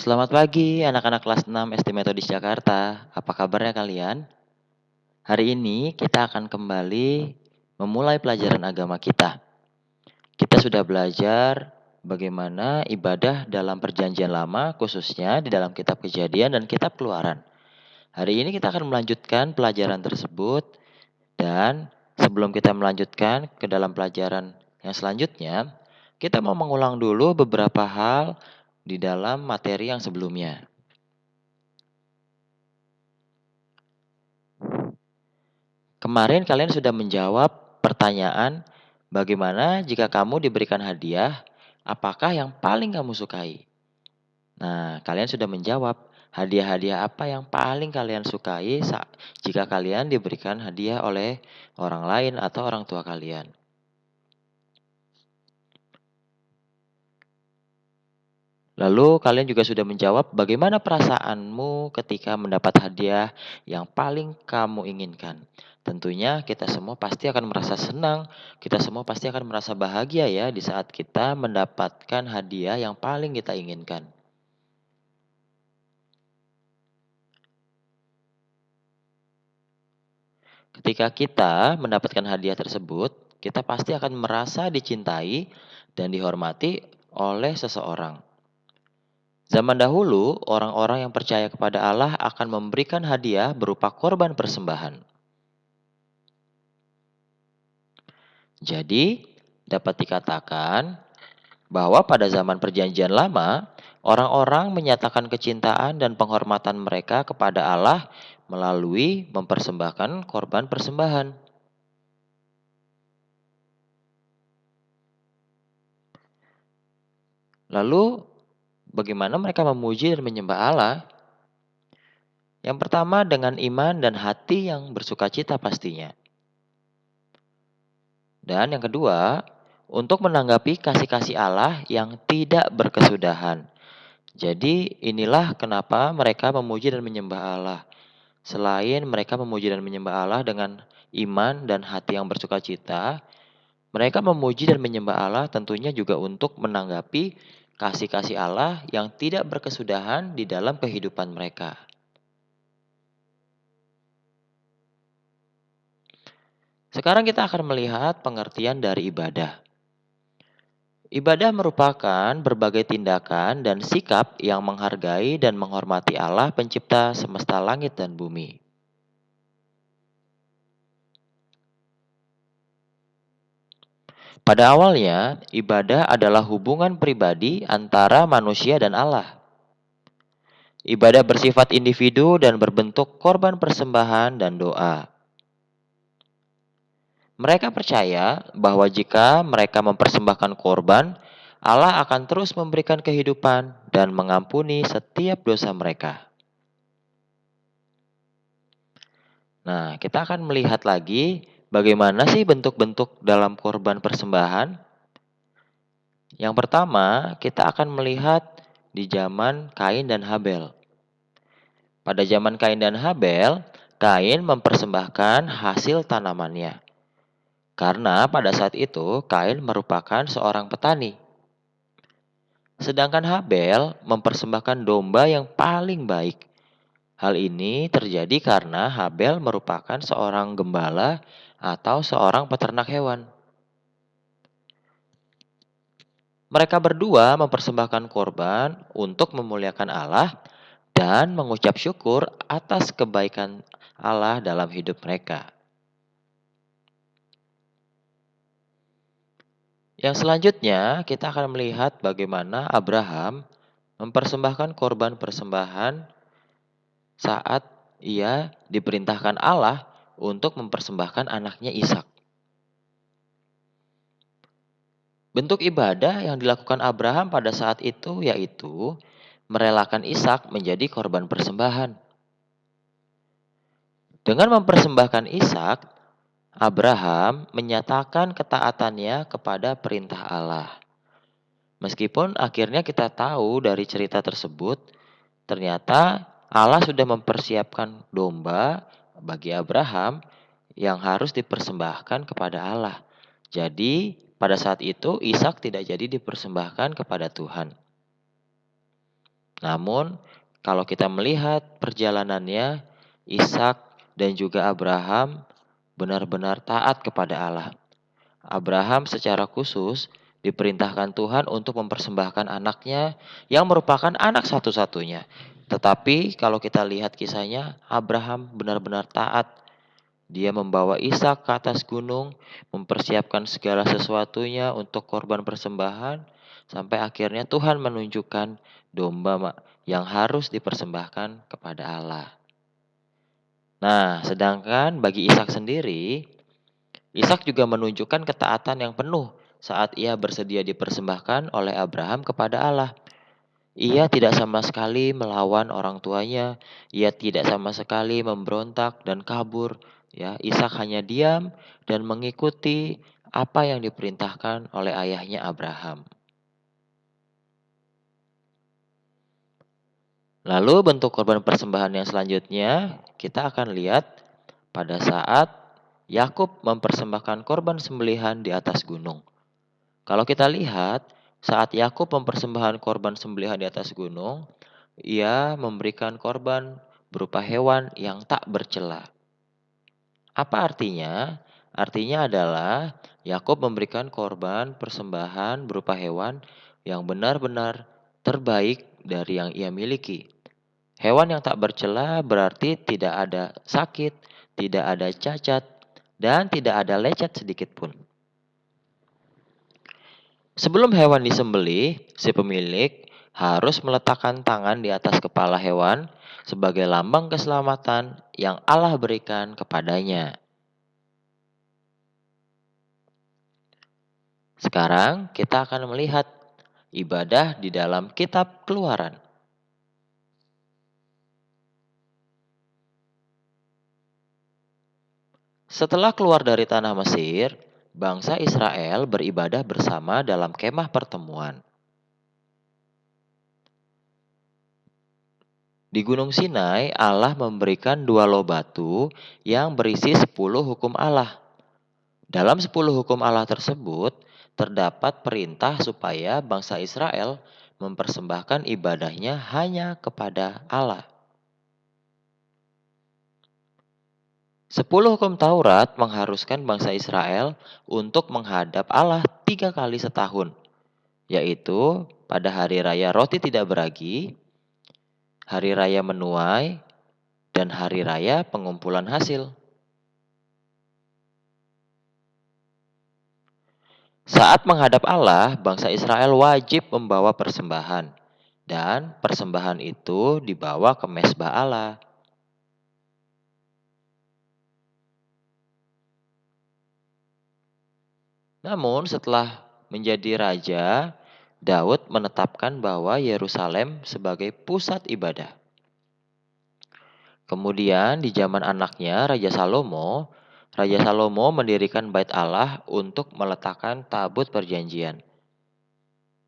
Selamat pagi anak-anak kelas 6 SD Metodis Jakarta. Apa kabarnya kalian? Hari ini kita akan kembali memulai pelajaran agama kita. Kita sudah belajar bagaimana ibadah dalam perjanjian lama khususnya di dalam kitab Kejadian dan kitab Keluaran. Hari ini kita akan melanjutkan pelajaran tersebut dan sebelum kita melanjutkan ke dalam pelajaran yang selanjutnya, kita mau mengulang dulu beberapa hal di dalam materi yang sebelumnya. Kemarin kalian sudah menjawab pertanyaan, bagaimana jika kamu diberikan hadiah, apakah yang paling kamu sukai? Nah, kalian sudah menjawab hadiah-hadiah apa yang paling kalian sukai jika kalian diberikan hadiah oleh orang lain atau orang tua kalian. Lalu kalian juga sudah menjawab bagaimana perasaanmu ketika mendapat hadiah yang paling kamu inginkan. Tentunya kita semua pasti akan merasa senang, kita semua pasti akan merasa bahagia ya di saat kita mendapatkan hadiah yang paling kita inginkan. Ketika kita mendapatkan hadiah tersebut, kita pasti akan merasa dicintai dan dihormati oleh seseorang. Zaman dahulu, orang-orang yang percaya kepada Allah akan memberikan hadiah berupa korban persembahan. Jadi, dapat dikatakan bahwa pada zaman Perjanjian Lama, orang-orang menyatakan kecintaan dan penghormatan mereka kepada Allah melalui mempersembahkan korban persembahan. Lalu, bagaimana mereka memuji dan menyembah Allah? Yang pertama dengan iman dan hati yang bersukacita pastinya. Dan yang kedua, untuk menanggapi kasih-kasih Allah yang tidak berkesudahan. Jadi inilah kenapa mereka memuji dan menyembah Allah. Selain mereka memuji dan menyembah Allah dengan iman dan hati yang bersukacita, mereka memuji dan menyembah Allah tentunya juga untuk menanggapi kasih-kasih Allah yang tidak berkesudahan di dalam kehidupan mereka. Sekarang kita akan melihat pengertian dari ibadah. Ibadah merupakan berbagai tindakan dan sikap yang menghargai dan menghormati Allah pencipta semesta langit dan bumi. Pada awalnya, ibadah adalah hubungan pribadi antara manusia dan Allah. Ibadah bersifat individu dan berbentuk korban persembahan dan doa. Mereka percaya bahwa jika mereka mempersembahkan korban, Allah akan terus memberikan kehidupan dan mengampuni setiap dosa mereka. Nah, kita akan melihat lagi bagaimana sih bentuk-bentuk dalam korban persembahan. Yang pertama, kita akan melihat di zaman Kain dan Habel. Pada zaman Kain dan Habel, Kain mempersembahkan hasil tanamannya. Karena pada saat itu Kain merupakan seorang petani. Sedangkan Habel mempersembahkan domba yang paling baik. Hal ini terjadi karena Habel merupakan seorang gembala atau seorang peternak hewan. Mereka berdua mempersembahkan korban untuk memuliakan Allah dan mengucap syukur atas kebaikan Allah dalam hidup mereka. Yang selanjutnya, kita akan melihat bagaimana Abraham mempersembahkan korban persembahan saat ia diperintahkan Allah untuk mempersembahkan anaknya Ishak. Bentuk ibadah yang dilakukan Abraham pada saat itu yaitu merelakan Ishak menjadi korban persembahan. Dengan mempersembahkan Ishak, Abraham menyatakan ketaatannya kepada perintah Allah. Meskipun akhirnya kita tahu dari cerita tersebut, ternyata Allah sudah mempersiapkan domba bagi Abraham yang harus dipersembahkan kepada Allah. Jadi, pada saat itu Ishak tidak jadi dipersembahkan kepada Tuhan. Namun, kalau kita melihat perjalanannya, Ishak dan juga Abraham benar-benar taat kepada Allah. Abraham secara khusus diperintahkan Tuhan untuk mempersembahkan anaknya yang merupakan anak satu-satunya. Tetapi kalau kita lihat kisahnya, Abraham benar-benar taat. Dia membawa Ishak ke atas gunung, mempersiapkan segala sesuatunya untuk korban persembahan, sampai akhirnya Tuhan menunjukkan domba yang harus dipersembahkan kepada Allah. Nah, sedangkan bagi Ishak sendiri, Ishak juga menunjukkan ketaatan yang penuh saat ia bersedia dipersembahkan oleh Abraham kepada Allah. Ia tidak sama sekali melawan orang tuanya, ia tidak sama sekali memberontak dan kabur. Ya, Ishak hanya diam dan mengikuti apa yang diperintahkan oleh ayahnya Abraham. Lalu bentuk korban persembahan yang selanjutnya kita akan lihat pada saat Yakub mempersembahkan korban sembelihan di atas gunung. Kalau kita lihat, saat Yakub mempersembahkan korban sembelihan di atas gunung, ia memberikan korban berupa hewan yang tak bercela. Apa artinya? Artinya adalah Yakub memberikan korban persembahan berupa hewan yang benar-benar terbaik dari yang ia miliki. Hewan yang tak bercela berarti tidak ada sakit, tidak ada cacat, dan tidak ada lecet sedikit pun. Sebelum hewan disembelih, si pemilik harus meletakkan tangan di atas kepala hewan sebagai lambang keselamatan yang Allah berikan kepadanya. Sekarang kita akan melihat ibadah di dalam kitab Keluaran. Setelah keluar dari tanah Mesir, bangsa Israel beribadah bersama dalam kemah pertemuan. Di Gunung Sinai, Allah memberikan 2 loh batu yang berisi 10 hukum Allah. Dalam 10 hukum Allah tersebut, terdapat perintah supaya bangsa Israel mempersembahkan ibadahnya hanya kepada Allah. 10 hukum Taurat mengharuskan bangsa Israel untuk menghadap Allah 3 kali setahun, yaitu pada hari raya roti tidak beragi, hari raya menuai, dan hari raya pengumpulan hasil. Saat menghadap Allah, bangsa Israel wajib membawa persembahan, dan persembahan itu dibawa ke mezbah Allah. Namun setelah menjadi raja, Daud menetapkan bahwa Yerusalem sebagai pusat ibadah. Kemudian di zaman anaknya Raja Salomo mendirikan bait Allah untuk meletakkan tabut perjanjian.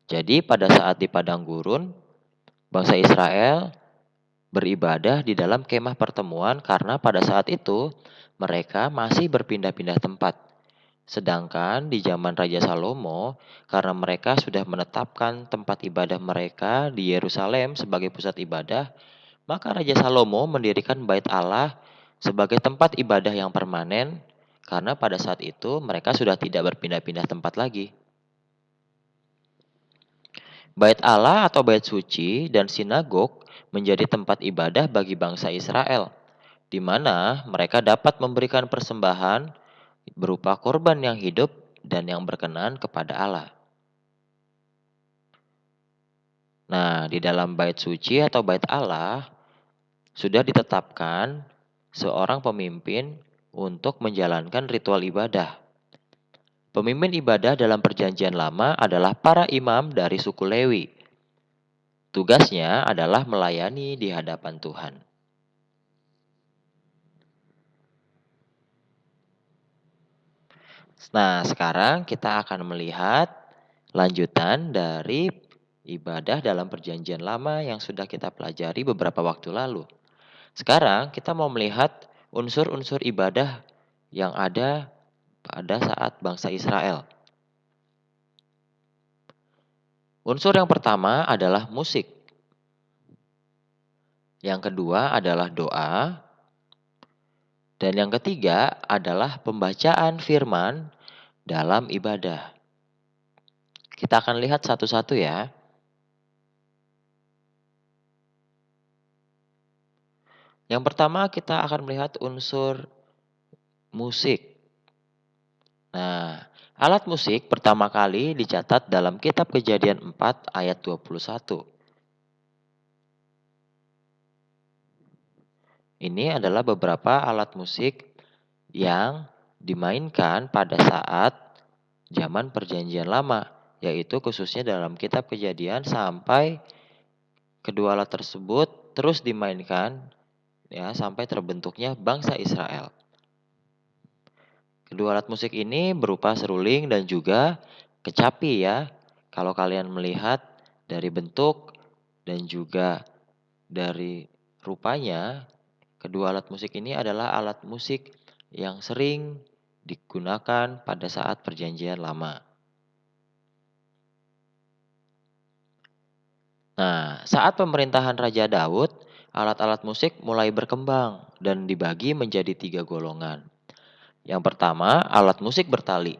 Jadi pada saat di padang gurun, bangsa Israel beribadah di dalam kemah pertemuan karena pada saat itu mereka masih berpindah-pindah tempat. Sedangkan di zaman Raja Salomo, karena mereka sudah menetapkan tempat ibadah mereka di Yerusalem sebagai pusat ibadah, maka Raja Salomo mendirikan bait Allah sebagai tempat ibadah yang permanen karena pada saat itu mereka sudah tidak berpindah-pindah tempat lagi. Bait Allah atau bait suci dan sinagog menjadi tempat ibadah bagi bangsa Israel, di mana mereka dapat memberikan persembahan berupa korban yang hidup dan yang berkenan kepada Allah. Nah, di dalam bait suci atau bait Allah sudah ditetapkan seorang pemimpin untuk menjalankan ritual ibadah. Pemimpin ibadah dalam perjanjian lama adalah para imam dari suku Lewi. Tugasnya adalah melayani di hadapan Tuhan. Nah, sekarang kita akan melihat lanjutan dari ibadah dalam perjanjian lama yang sudah kita pelajari beberapa waktu lalu. Sekarang kita mau melihat unsur-unsur ibadah yang ada pada saat bangsa Israel. Unsur yang pertama adalah musik. Yang kedua adalah doa. Dan yang ketiga adalah pembacaan firman dalam ibadah. Kita akan lihat satu-satu ya. Yang pertama kita akan melihat unsur musik. Nah, alat musik pertama kali dicatat dalam kitab Kejadian 4 ayat 21. Ini adalah beberapa alat musik yang dimainkan pada saat zaman Perjanjian Lama, yaitu khususnya dalam kitab Kejadian sampai kedua alat tersebut terus dimainkan ya sampai terbentuknya bangsa Israel. Kedua alat musik ini berupa seruling dan juga kecapi ya. Kalau kalian melihat dari bentuk dan juga dari rupanya, kedua alat musik ini adalah alat musik yang sering digunakan pada saat Perjanjian Lama. Nah, saat pemerintahan Raja Daud, alat-alat musik mulai berkembang dan dibagi menjadi 3 golongan. Yang pertama, alat musik bertali.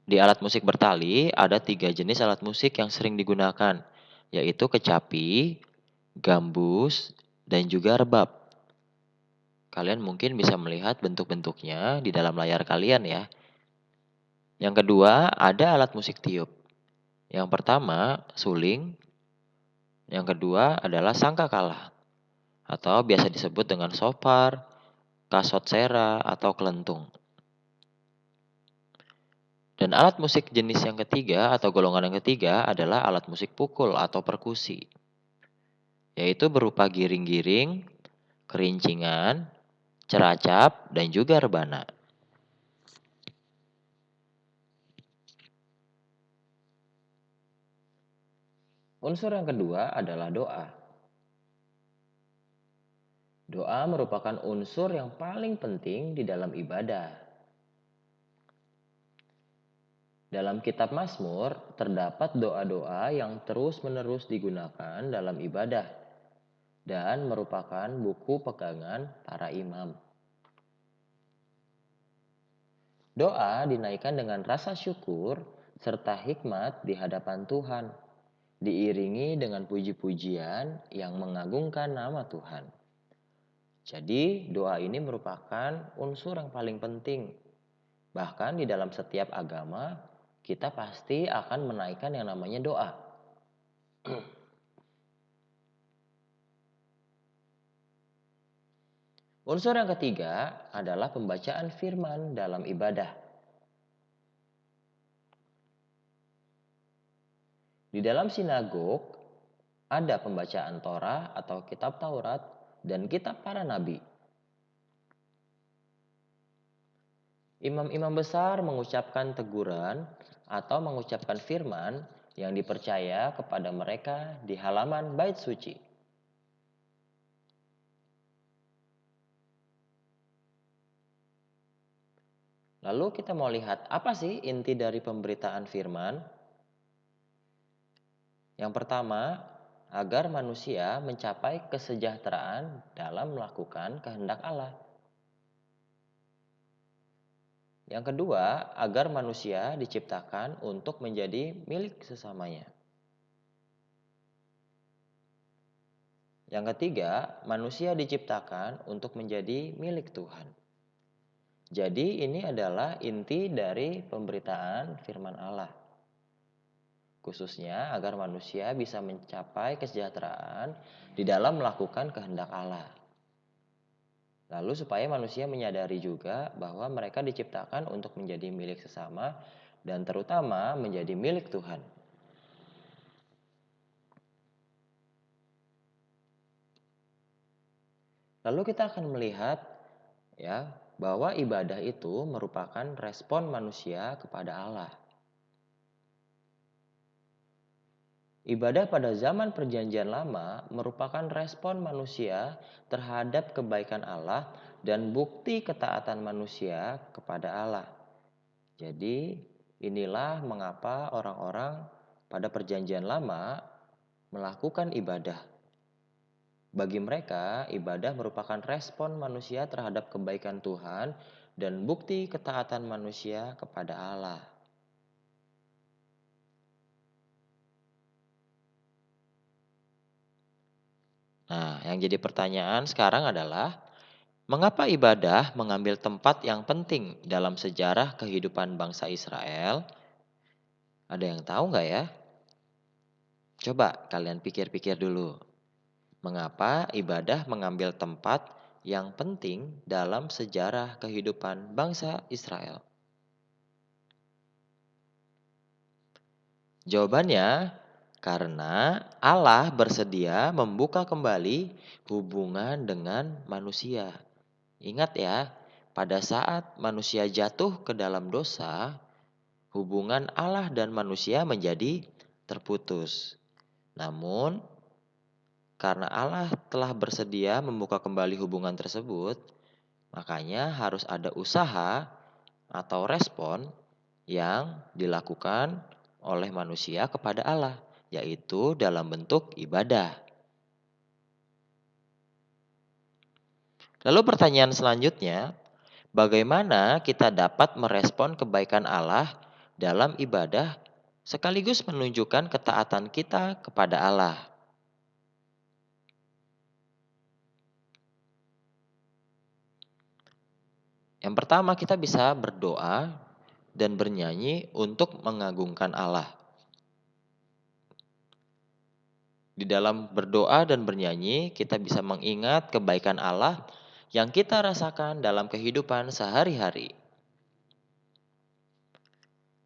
Di alat musik bertali ada 3 jenis alat musik yang sering digunakan, yaitu kecapi, gambus, dan juga rebab. Kalian mungkin bisa melihat bentuk-bentuknya di dalam layar kalian ya. Yang kedua, ada alat musik tiup. Yang pertama, suling. Yang kedua adalah sangkakala, atau biasa disebut dengan sopar, kasot sera, atau kelentung. Dan alat musik jenis yang ketiga atau golongan yang ketiga adalah alat musik pukul atau perkusi, yaitu berupa giring-giring, kerincingan, ceracap, dan juga rebana. Unsur yang kedua adalah doa. Doa merupakan unsur yang paling penting di dalam ibadah. Dalam kitab Mazmur, terdapat doa-doa yang terus-menerus digunakan dalam ibadah dan merupakan buku pegangan para imam. Doa dinaikkan dengan rasa syukur serta hikmat di hadapan Tuhan, diiringi dengan puji-pujian yang mengagungkan nama Tuhan. Jadi, doa ini merupakan unsur yang paling penting. Bahkan di dalam setiap agama, kita pasti akan menaikkan yang namanya doa. Unsur yang ketiga adalah pembacaan firman dalam ibadah. Di dalam sinagog ada pembacaan Torah atau kitab Taurat dan kitab para nabi. Imam-imam besar mengucapkan teguran atau mengucapkan firman yang dipercaya kepada mereka di halaman bait suci. Lalu kita mau lihat apa sih inti dari pemberitaan firman? Yang pertama, agar manusia mencapai kesejahteraan dalam melakukan kehendak Allah. Yang kedua, agar manusia diciptakan untuk menjadi milik sesamanya. Yang ketiga, manusia diciptakan untuk menjadi milik Tuhan. Jadi ini adalah inti dari pemberitaan firman Allah. Khususnya agar manusia bisa mencapai kesejahteraan di dalam melakukan kehendak Allah. Lalu supaya manusia menyadari juga bahwa mereka diciptakan untuk menjadi milik sesama dan terutama menjadi milik Tuhan. Lalu kita akan melihat ya bahwa ibadah itu merupakan respon manusia kepada Allah. Ibadah pada zaman Perjanjian Lama merupakan respon manusia terhadap kebaikan Allah dan bukti ketaatan manusia kepada Allah. Jadi, inilah mengapa orang-orang pada Perjanjian Lama melakukan ibadah. Bagi mereka, ibadah merupakan respon manusia terhadap kebaikan Tuhan dan bukti ketaatan manusia kepada Allah. Nah, yang jadi pertanyaan sekarang adalah, mengapa ibadah mengambil tempat yang penting dalam sejarah kehidupan bangsa Israel? Ada yang tahu nggak ya? Coba kalian pikir-pikir dulu. Mengapa ibadah mengambil tempat yang penting dalam sejarah kehidupan bangsa Israel? Jawabannya, karena Allah bersedia membuka kembali hubungan dengan manusia. Ingat ya, pada saat manusia jatuh ke dalam dosa, hubungan Allah dan manusia menjadi terputus. Namun, karena Allah telah bersedia membuka kembali hubungan tersebut, makanya harus ada usaha atau respon yang dilakukan oleh manusia kepada Allah, yaitu dalam bentuk ibadah. Lalu pertanyaan selanjutnya, bagaimana kita dapat merespon kebaikan Allah dalam ibadah sekaligus menunjukkan ketaatan kita kepada Allah? Yang pertama, kita bisa berdoa dan bernyanyi untuk mengagungkan Allah. Di dalam berdoa dan bernyanyi, kita bisa mengingat kebaikan Allah yang kita rasakan dalam kehidupan sehari-hari.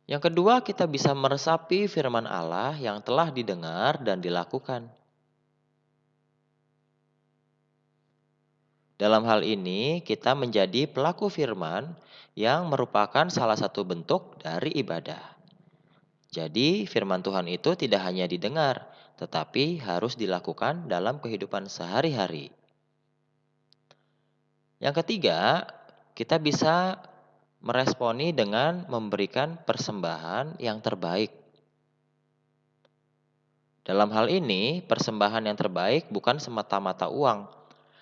Yang kedua, kita bisa meresapi firman Allah yang telah didengar dan dilakukan. Dalam hal ini, kita menjadi pelaku firman yang merupakan salah satu bentuk dari ibadah. Jadi, firman Tuhan itu tidak hanya didengar, tetapi harus dilakukan dalam kehidupan sehari-hari. Yang ketiga, kita bisa meresponi dengan memberikan persembahan yang terbaik. Dalam hal ini, persembahan yang terbaik bukan semata-mata uang,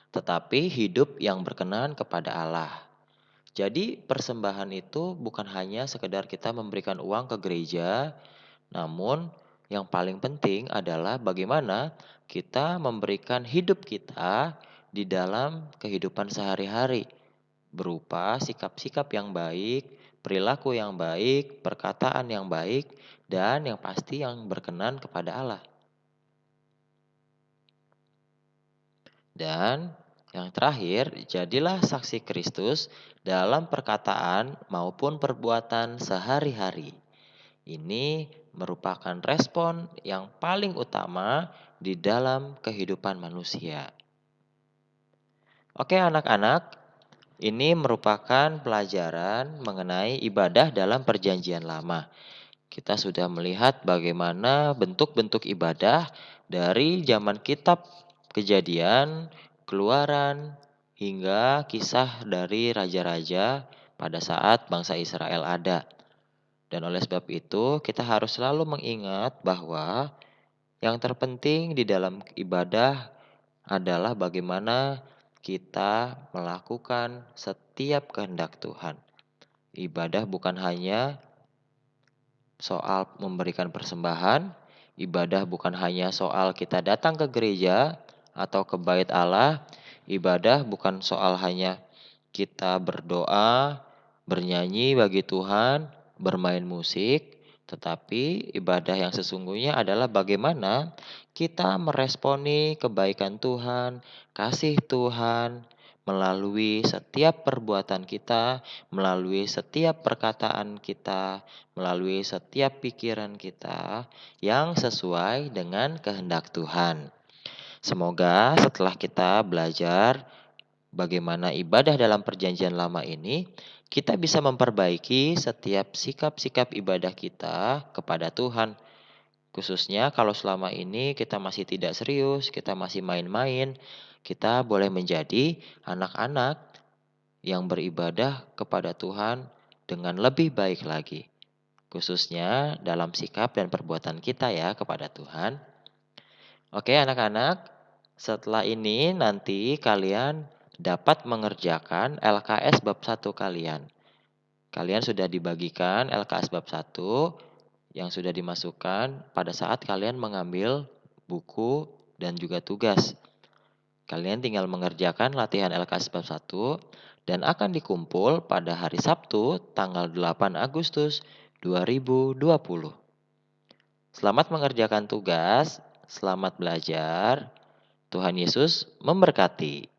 tetapi hidup yang berkenan kepada Allah. Jadi, persembahan itu bukan hanya sekedar kita memberikan uang ke gereja, namun yang paling penting adalah bagaimana kita memberikan hidup kita di dalam kehidupan sehari-hari, berupa sikap-sikap yang baik, perilaku yang baik, perkataan yang baik, dan yang pasti yang berkenan kepada Allah. Dan yang terakhir, jadilah saksi Kristus dalam perkataan maupun perbuatan sehari-hari. Ini merupakan respon yang paling utama di dalam kehidupan manusia. Oke anak-anak, ini merupakan pelajaran mengenai ibadah dalam Perjanjian Lama. Kita sudah melihat bagaimana bentuk-bentuk ibadah dari zaman kitab Kejadian, Keluaran, hingga kisah dari raja-raja pada saat bangsa Israel ada. Dan oleh sebab itu, kita harus selalu mengingat bahwa yang terpenting di dalam ibadah adalah bagaimana kita melakukan setiap kehendak Tuhan. Ibadah bukan hanya soal memberikan persembahan, ibadah bukan hanya soal kita datang ke gereja atau ke bait Allah, ibadah bukan soal hanya kita berdoa, bernyanyi bagi Tuhan, bermain musik, tetapi ibadah yang sesungguhnya adalah bagaimana kita meresponi kebaikan Tuhan, kasih Tuhan, melalui setiap perbuatan kita, melalui setiap perkataan kita, melalui setiap pikiran kita yang sesuai dengan kehendak Tuhan. Semoga setelah kita belajar bagaimana ibadah dalam Perjanjian Lama ini, kita bisa memperbaiki setiap sikap-sikap ibadah kita kepada Tuhan. Khususnya kalau selama ini kita masih tidak serius, kita masih main-main, kita boleh menjadi anak-anak yang beribadah kepada Tuhan dengan lebih baik lagi. Khususnya dalam sikap dan perbuatan kita ya kepada Tuhan. Oke anak-anak, Setelah ini nanti kalian dapat mengerjakan LKS bab 1 kalian. Kalian sudah dibagikan LKS bab 1 yang sudah dimasukkan pada saat kalian mengambil buku dan juga tugas. Kalian tinggal mengerjakan latihan LKS bab 1 dan akan dikumpul pada hari Sabtu tanggal 8 Agustus 2020. Selamat mengerjakan tugas, selamat belajar. Tuhan Yesus memberkati.